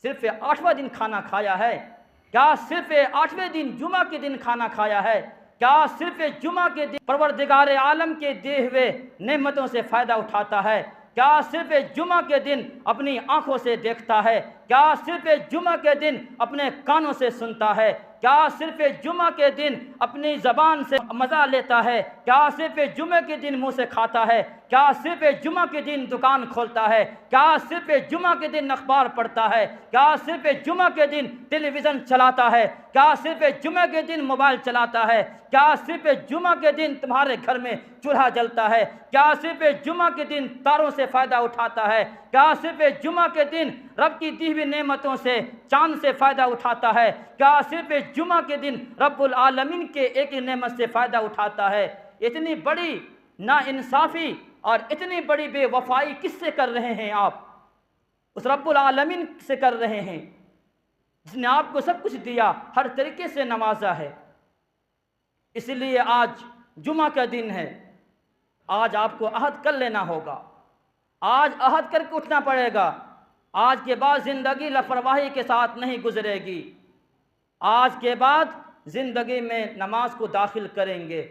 صرف 8واں دن کھانا کھایا ہے؟ کیا صرف 8ویں دن جمعہ کے دن کھانا کھایا ہے؟ کیا صرف جمعہ کے دن پروردگار عالم کے دیے ہوئے نعمتوں سے فائدہ اٹھاتا ہے؟ کیا صرف جمعہ کے دن اپنی آنکھوں سے دیکھتا ہے؟ کیا صرف جمعہ کے دن اپنے کانوں سے سنتا ہے؟ کیا صرف جمعہ کے دن اپنی زبان سے مزہ لیتا ہے؟ کیا صرف جمعہ کے دن منہ سے کھاتا ہے؟ کیا صرف جمعہ کے دن دکان کھولتا ہے؟ کیا صرف جمعہ کے دن اخبار پڑھتا ہے؟ کیا صرف جمعہ کے دن ٹیلی ویژن چلاتا ہے؟ کیا صرف جمعہ کے دن موبائل چلاتا ہے؟ کیا صرف جمعہ کے دن تمہارے گھر میں چولہا جلتا ہے؟ کیا صرف جمعہ کے دن تاروں سے فائدہ اٹھاتا ہے؟ کیا صرف جمعہ کے دن رب کی دی ہوئی نعمتوں سے چاند سے فائدہ اٹھاتا ہے؟ کیا صرف جمعہ کے دن رب العالمین کے ایک نعمت سے فائدہ اٹھاتا ہے؟ اتنی بڑی ناانصافی اور اتنی بڑی بے وفائی کس سے کر رہے ہیں آپ؟ اس رب العالمین سے کر رہے ہیں جس نے آپ کو سب کچھ دیا، ہر طریقے سے نوازا ہے۔ اس لیے آج جمعہ کا دن ہے، آج آپ کو عہد کر لینا ہوگا، آج عہد کر کے اٹھنا پڑے گا۔ آج کے بعد زندگی لاپرواہی کے ساتھ نہیں گزرے گی، آج کے بعد زندگی میں نماز کو داخل کریں گے۔